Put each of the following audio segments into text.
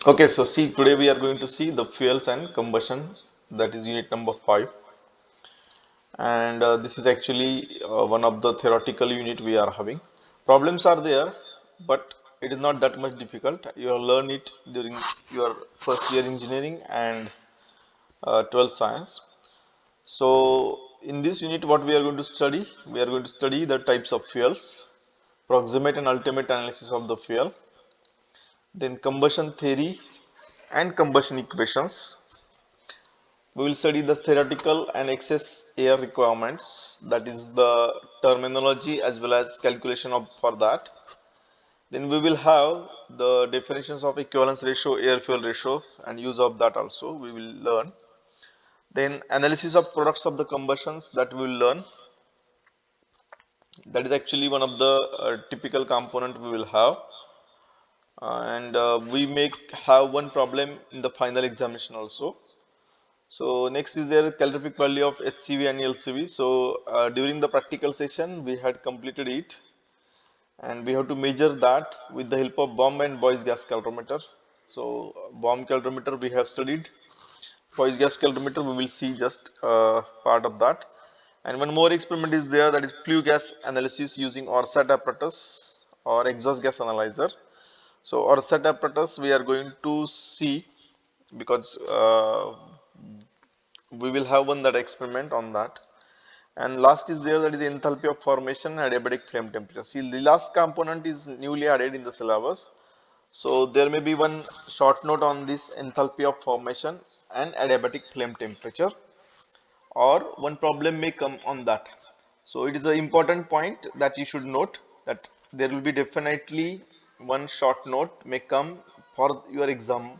Okay, so see, today we are going to see the fuels and combustion, that is unit number 5. And this is actually one of the theoretical unit we are having. Problems are there, but it is not that much difficult. You will learn it during your first year engineering and 12th science. So in this unit, what we are going to study? We are going to study the types of fuels, proximate and ultimate analysis of the fuel, then combustion theory and combustion equations. We will study the theoretical and excess air requirements, that is the terminology as well as calculation of for that. Then we will have the definitions of equivalence ratio, air fuel ratio, and use of that also we will learn. Then analysis of products of the combustions, that we will learn. That is actually one of the typical component we will have. And we may have one problem in the final examination also. So next is their calorific value of HCV and LCV. So during the practical session we had completed it, and we have to measure that with the help of bomb and Boyce gas calorimeter. So bomb calorimeter we have studied, Boyce gas calorimeter we will see just part of that. And one more experiment is there, that is flue gas analysis using ORSAT apparatus or exhaust gas analyzer. So ORSAT apparatus we are going to see because we will have one that experiment on that. And last is there, that is enthalpy of formation and adiabatic flame temperature. See, the last component is newly added in the syllabus. So there may be one short note on this enthalpy of formation and adiabatic flame temperature, or one problem may come on that. So it is an important point that you should note, that there will be definitely one short note may come for your exam,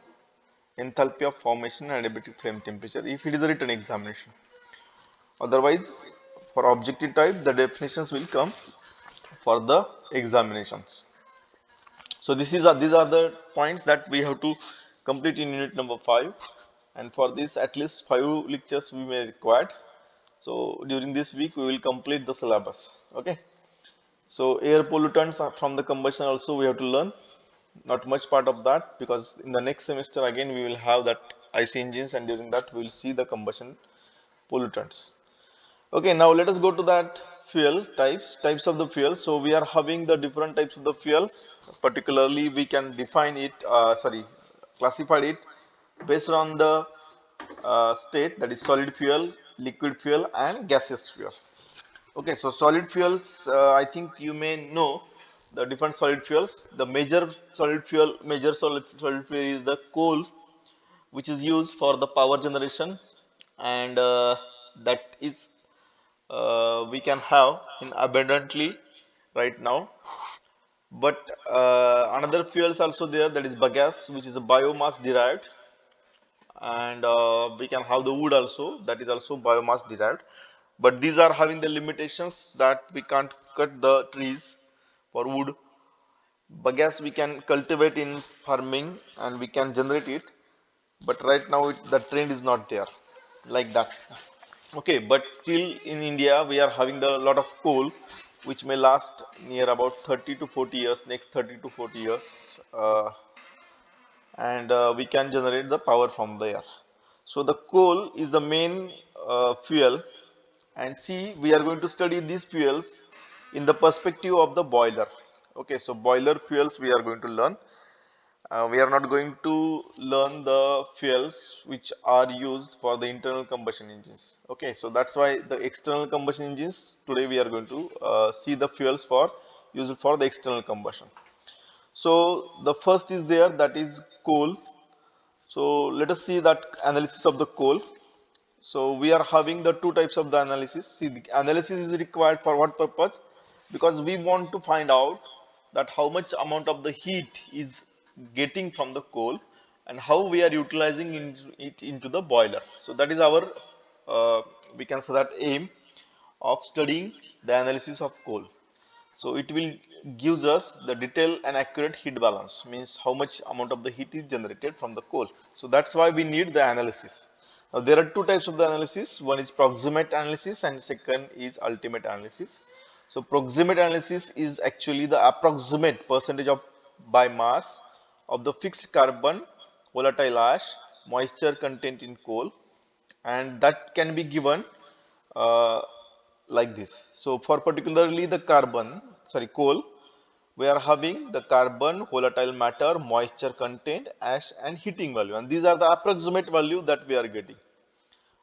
enthalpy of formation and adiabatic flame temperature, if it is a written examination. Otherwise, for objective type, the definitions will come for the examinations. So these are the points that we have to complete in unit number 5, and for this at least 5 lectures we may require. So during this week we will complete the syllabus. Okay. So air pollutants from the combustion also we have to learn. Not much part of that, because in the next semester again we will have that IC engines, and during that we will see the combustion pollutants. Okay, now let us go to that fuel types of the fuels. So we are having the different types of the fuels. Particularly, we can define it, classify it based on the state, that is solid fuel, liquid fuel, and gaseous fuel. Okay, so solid fuels, I think you may know the different solid fuels. The major solid fuel is the coal, which is used for the power generation, and that is we can have in abundantly right now. But another fuels also there, that is bagasse, which is a biomass derived, and we can have the wood also, that is also biomass derived. But these are having the limitations that we can't cut the trees for wood. Bagasse we can cultivate in farming and we can generate it, but right now the trend is not there like that. Okay, but still in India we are having the lot of coal, which may last near about 30 to 40 years, next 30 to 40 years, and we can generate the power from there. So the coal is the main fuel, and see, we are going to study these fuels in the perspective of the boiler. Okay, so boiler fuels we are going to learn. We are not going to learn the fuels which are used for the internal combustion engines. Okay, so that's why the external combustion engines, today we are going to see the fuels for used for the external combustion. So the first is there, that is coal. So let us see that analysis of the coal. So we are having the two types of the analysis. See, the analysis is required for what purpose? Because we want to find out that how much amount of the heat is getting from the coal and how we are utilizing it into the boiler. So that is our, we can say that aim of studying the analysis of coal. So it will gives us the detailed and accurate heat balance, means how much amount of the heat is generated from the coal. So that's why we need the analysis. Now there are two types of the analysis. One is proximate analysis and second is ultimate analysis. So proximate analysis is actually the approximate percentage of by mass of the fixed carbon volatile ash, moisture content in coal, and that can be given uh, like this. So for particularly the coal, we are having the carbon, volatile matter, moisture content, ash and heating value, and these are the approximate value that we are getting.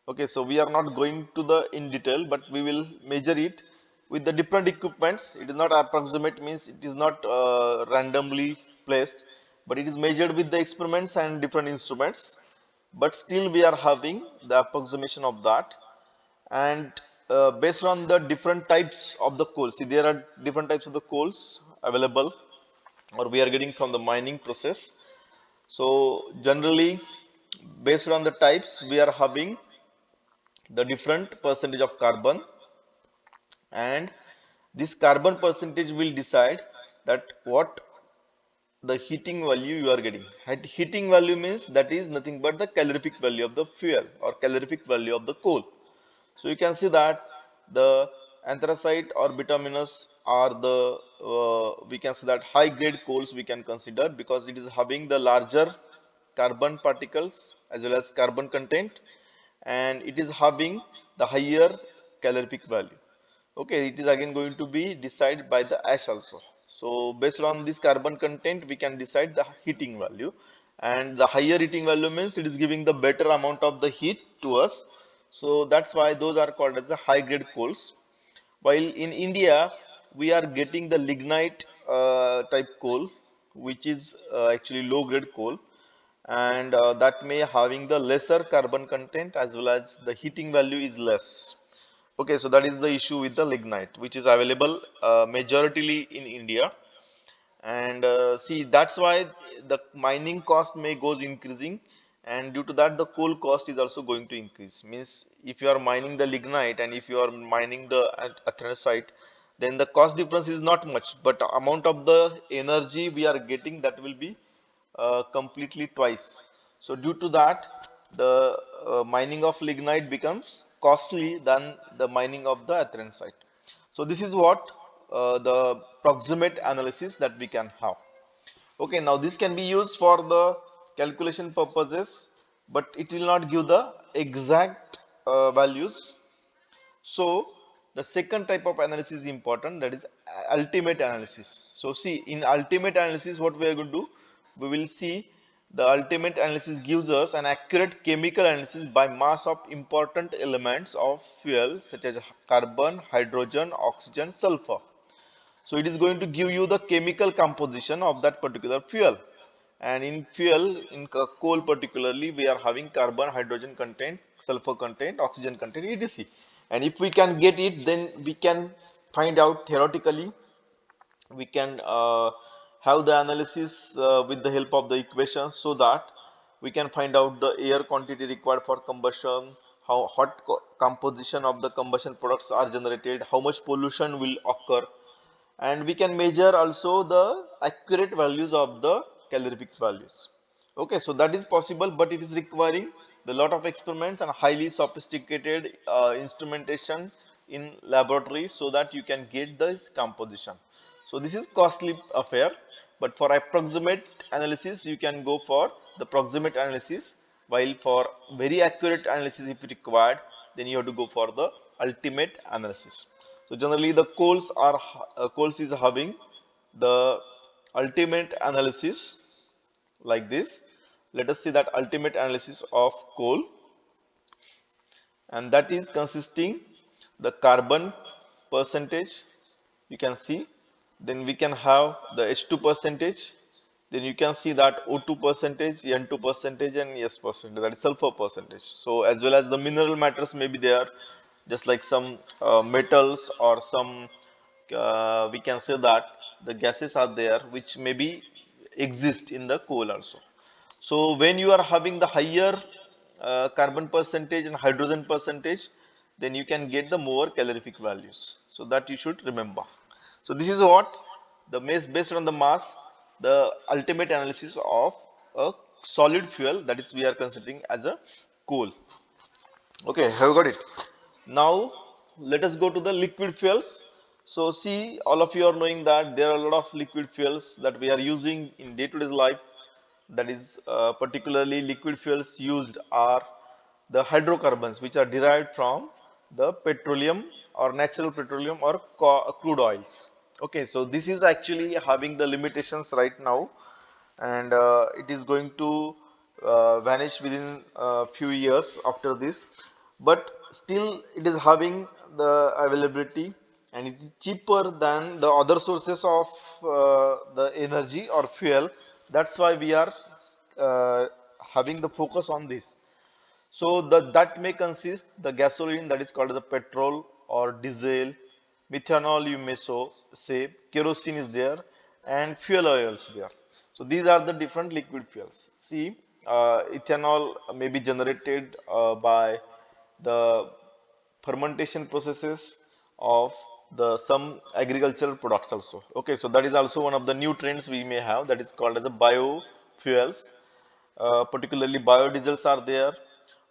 Okay, so we are not going to the in detail, but we will measure it with the different equipments. It is not approximate, means it is not randomly placed, but it is measured with the experiments and different instruments. But still we are having the approximation of that, and based on the different types of the coal. See, there are different types of the coals available, or we are getting from the mining process. So generally, based on the types, we are having the different percentage of carbon, and this carbon percentage will decide that what the heating value you are getting. Heating value means that is nothing but the calorific value of the fuel or calorific value of the coal. So you can see that the anthracite or bituminous are the we can say that high grade coals we can consider, because it is having the larger carbon particles as well as carbon content, and it is having the higher calorific value. Okay, it is again going to be decided by the ash also. So based on this carbon content, we can decide the heating value, and the higher heating value means it is giving the better amount of the heat to us. So that's why those are called as the high grade coals. While in India, we are getting the lignite type coal, which is actually low grade coal, and that may having the lesser carbon content as well as the heating value is less. Okay, so that is the issue with the lignite, which is available majoritarily in India. And see, that's why the mining cost may goes increasing, and due to that the coal cost is also going to increase. Means if you are mining the lignite and if you are mining the anthracite, then the cost difference is not much, but the amount of the energy we are getting, that will be completely twice. So due to that, the mining of lignite becomes costly than the mining of the anthracite. So this is what the proximate analysis that we can have. Okay, now this can be used for the calculation purposes, but it will not give the exact values. So the second type of analysis is important, that is ultimate analysis. So see, in ultimate analysis, what we are going to do, we will see the ultimate analysis gives us an accurate chemical analysis by mass of important elements of fuel such as carbon, hydrogen, oxygen, sulfur. So it is going to give you the chemical composition of that particular fuel. And in fuel, in coal particularly, we are having carbon, hydrogen content, sulfur content, oxygen content, etc. And if we can get it, then we can find out theoretically, we can have the analysis with the help of the equations, so that we can find out the air quantity required for combustion, how hot composition of the combustion products are generated, how much pollution will occur, and we can measure also the accurate values of the calorific values. Okay, so that is possible, but it is requiring the lot of experiments and highly sophisticated instrumentation in laboratory, so that you can get this composition. So this is costly affair, but for approximate analysis you can go for the proximate analysis, while for very accurate analysis if required, then you have to go for the ultimate analysis. So generally the coals is having the ultimate analysis like this. Let us see that ultimate analysis of coal, and that is consisting the carbon percentage, you can see, then we can have the H2 percentage, then you can see that O2 percentage, N2 percentage, and S percentage, that is sulfur percentage. So as well as the mineral matters may be there, just like some metals or some we can say that the gases are there which maybe exist in the coal also. So when you are having the higher carbon percentage and hydrogen percentage, then you can get the more calorific values. So that you should remember. So this is what the based on the mass, the ultimate analysis of a solid fuel, that is we are considering as a coal. Okay, have you got it? Now let us go to the liquid fuels. So see, all of you are knowing that there are a lot of liquid fuels that we are using in day-to-day life. that is particularly liquid fuels used are the hydrocarbons, which are derived from the petroleum or natural petroleum or crude oils. Okay, so this is actually having the limitations right now, and it is going to vanish within a few years after this, but still it is having the availability, and it is cheaper than the other sources of the energy or fuel. That's why we are uh, having the focus on this. So that may consist the gasoline, that is called the petrol or diesel, methanol you may so say, kerosene is there, and fuel oils there. So these are the different liquid fuels. See, ethanol may be generated by the fermentation processes of the some agricultural products also. Okay, so that is also one of the new trends we may have, that is called as the biofuels. Particularly biodiesels are there,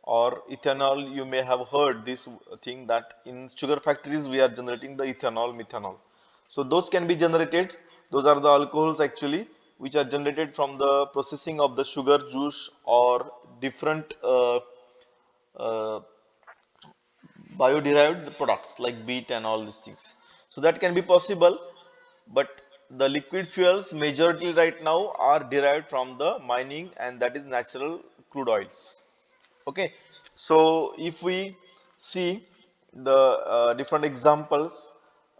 or ethanol. You may have heard this thing that in sugar factories we are generating the ethanol, methanol. So those can be generated. Those are the alcohols actually, which are generated from the processing of the sugar juice or different uh, bio-derived products like beet and all these things. So that can be possible, but the liquid fuels majority right now are derived from the mining, and that is natural crude oils. Okay, so if we see the different examples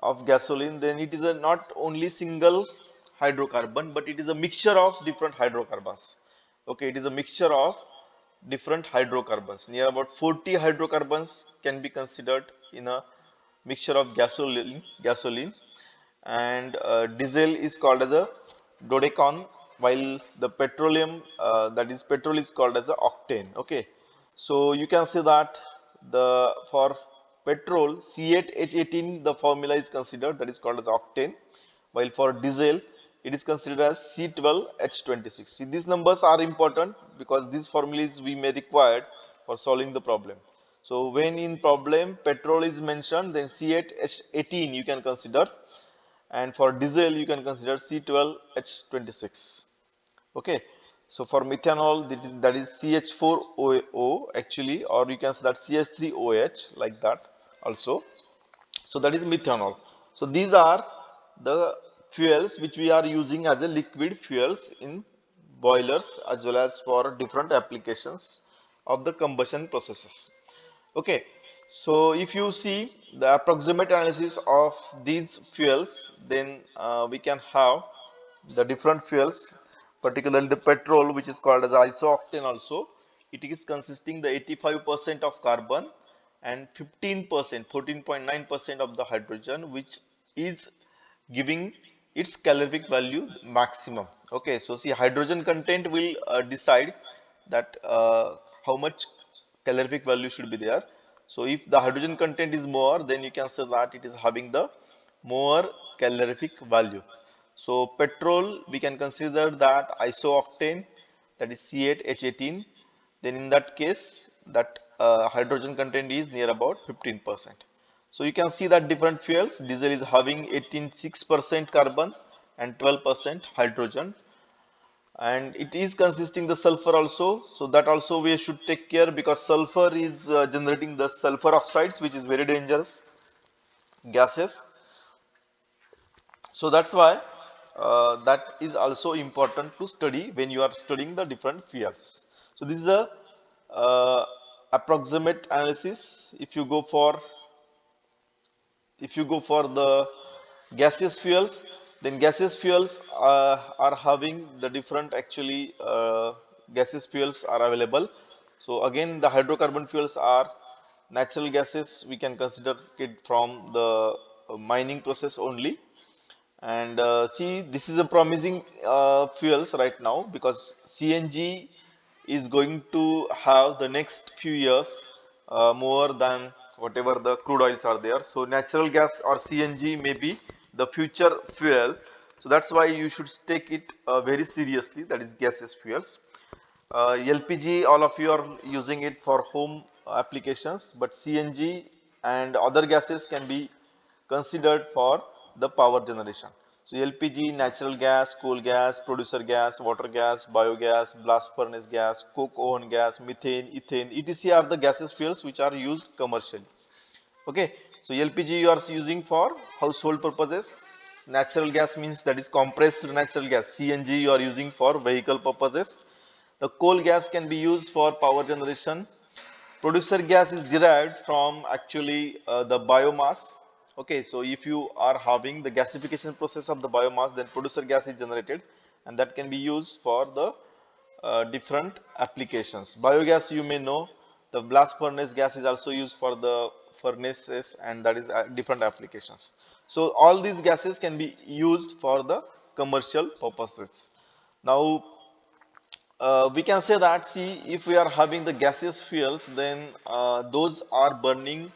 of gasoline, then it is a not only single hydrocarbon, but it is a mixture of different hydrocarbons. Okay, it is a mixture of different hydrocarbons. Near about 40 hydrocarbons can be considered in a mixture of gasoline, and diesel is called as a dodecone, while the petroleum, that is petrol, is called as a octane. Okay, so you can see that the for petrol C8H18 the formula is considered, that is called as octane, while for diesel it is considered as C12H26. See, these numbers are important because these formulas we may require for solving the problem. So when in problem petrol is mentioned, then C8H18 you can consider, and for diesel you can consider C12H26. Okay, so for methanol that is CH4OO actually, or you can say that CH3OH, like that also. So that is methanol. So these are the fuels which we are using as a liquid fuels in boilers as well as for different applications of the combustion processes. Okay, so if you see the approximate analysis of these fuels, then we can have the different fuels, particularly the petrol, which is called as isooctane also. It is consisting the 85% of carbon and 15%, 14.9% of the hydrogen, which is giving its calorific value maximum. Okay, so see, hydrogen content will decide that how much calorific value should be there. So if the hydrogen content is more, then you can say that it is having the more calorific value. So petrol, we can consider that isooctane, that is C8H18. Then in that case, that hydrogen content is near about 15%. So you can see that different fuels, diesel is having 18.6% carbon and 12% hydrogen, and it is consisting the sulfur also. So that also we should take care, because sulfur is generating the sulfur oxides, which is very dangerous gases. So that's why that is also important to study when you are studying the different fuels. So this is a approximate analysis. If you go for the gaseous fuels, then gaseous fuels are having the different actually gaseous fuels are available. So again, the hydrocarbon fuels are natural gases. We can consider it from the mining process only. And see, this is a promising fuels right now, because CNG is going to have the next few years more than whatever the crude oils are there. So natural gas or CNG may be the future fuel. So that's why you should take it very seriously, that is gaseous fuels. LPG, all of you are using it for home applications, but CNG and other gases can be considered for the power generation. So LPG, natural gas, coal gas, producer gas, water gas, biogas, blast furnace gas, coke oven gas, methane, ethane, etc. are the gaseous fuels which are used commercially. Okay, so LPG you are using for household purposes. Natural gas means that is compressed natural gas. CNG you are using for vehicle purposes. The coal gas can be used for power generation. Producer gas is derived from actually the biomass. Okay, so if you are having the gasification process of the biomass, then producer gas is generated, and that can be used for the different applications. Biogas, you may know, the blast furnace gas is also used for the furnaces, and that is different applications. So all these gases can be used for the commercial purposes. Now we can say that, see, if we are having the gaseous fuels, then those are burning,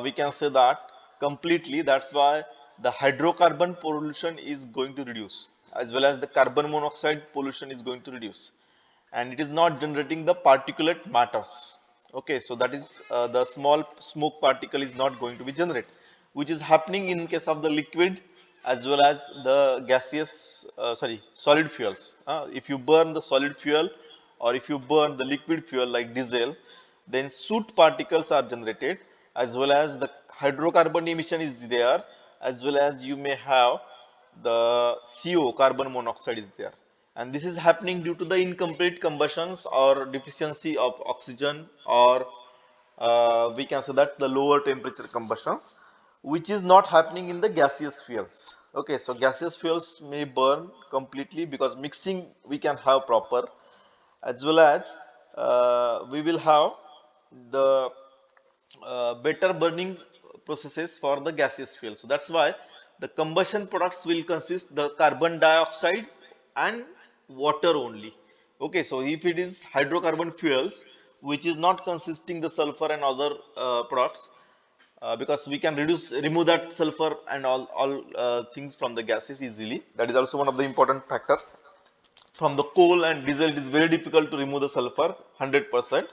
we can say that completely. That's why the hydrocarbon pollution is going to reduce, as well as the carbon monoxide pollution is going to reduce, and it is not generating the particulate matters. Okay, so that is the small smoke particle is not going to be generated, which is happening in case of the liquid as well as the gaseous, solid fuels. If you burn the solid fuel or if you burn the liquid fuel like diesel, then soot particles are generated, as well as the hydrocarbon emission is there, as well as you may have the CO, carbon monoxide is there. And this is happening due to the incomplete combustions or deficiency of oxygen, or we can say that the lower temperature combustions, which is not happening in the gaseous fuels. Okay, so gaseous fuels may burn completely because mixing we can have proper, as well as we will have the better burning processes for the gaseous fuel. So that's why the combustion products will consist the carbon dioxide and water only. Okay, so if it is hydrocarbon fuels which is not consisting the sulfur and other products, because we can remove that sulfur and all things from the gases easily. That is also one of the important factor. From the coal and diesel, it is very difficult to remove the sulfur 100%.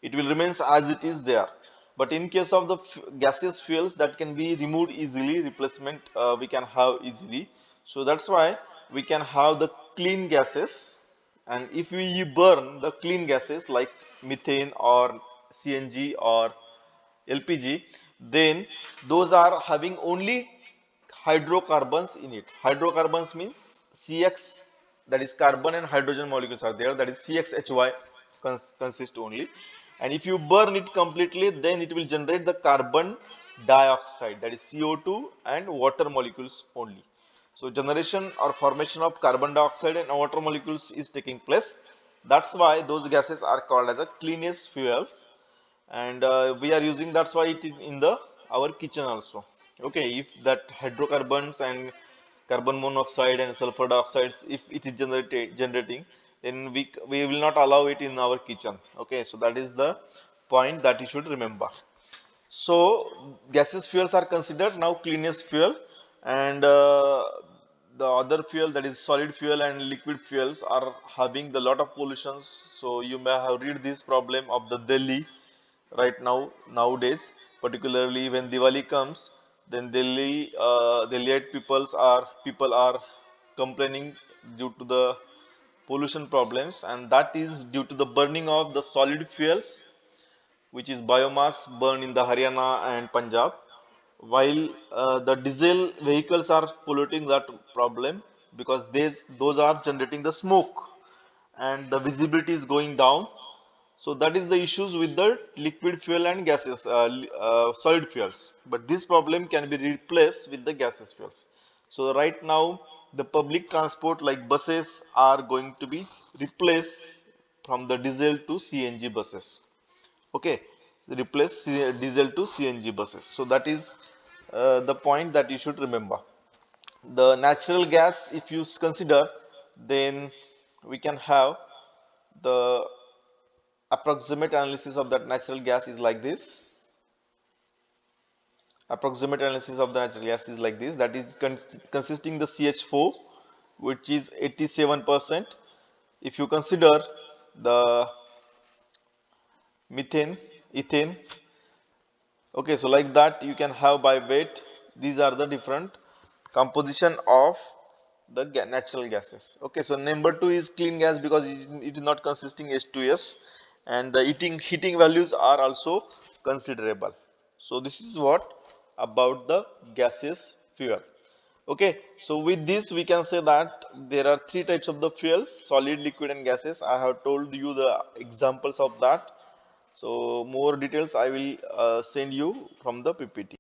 It will remains as it is there. But in case of the gaseous fuels, that can be removed easily, replacement we can have easily. So that's why we can have the clean gases, and if we burn the clean gases like methane or CNG or LPG, then those are having only hydrocarbons in it. Hydrocarbons means CX, that is carbon and hydrogen molecules are there, that is CXHY consist only. And if you burn it completely, then it will generate the carbon dioxide, that is CO2 and water molecules only. So generation or formation of carbon dioxide and water molecules is taking place. That's why those gases are called as the cleanest fuels, and we are using, that's why it is in the our kitchen also. Okay, if that hydrocarbons and carbon monoxide and sulfur dioxides, if it is generating, then we will not allow it in our kitchen. Okay, so that is the point that you should remember. So gaseous fuels are considered now cleanest fuel, and the other fuel, that is solid fuel and liquid fuels, are having the lot of pollutions. So you may have read this problem of the Delhi right now nowadays, particularly when Diwali comes, then Delhiite people are complaining due to the pollution problems, and that is due to the burning of the solid fuels, which is biomass burned in the Haryana and Punjab, while the diesel vehicles are polluting that problem, because those are generating the smoke and the visibility is going down. So that is the issues with the liquid fuel and gases, solid fuels. But this problem can be replaced with the gaseous fuels. So right now, the public transport like buses are going to be replaced from the diesel to CNG buses. Okay, replace diesel to CNG buses. So that is the point that you should remember. The natural gas, if you consider, then we can have the approximate analysis of that natural gas is like this. Approximate analysis of the natural gas is like this. That is consisting the CH4, which is 87%. If you consider the methane, ethane, okay, so like that you can have by weight. These are the different composition of the natural gases. Okay, so number 2 is clean gas because it is not consisting H2S, and the heating values are also considerable. So this is what about the gaseous fuel. Okay, so with this we can say that there are three types of the fuels: solid, liquid, and gases. I have told you the examples of that. So more details I will send you from the PPT.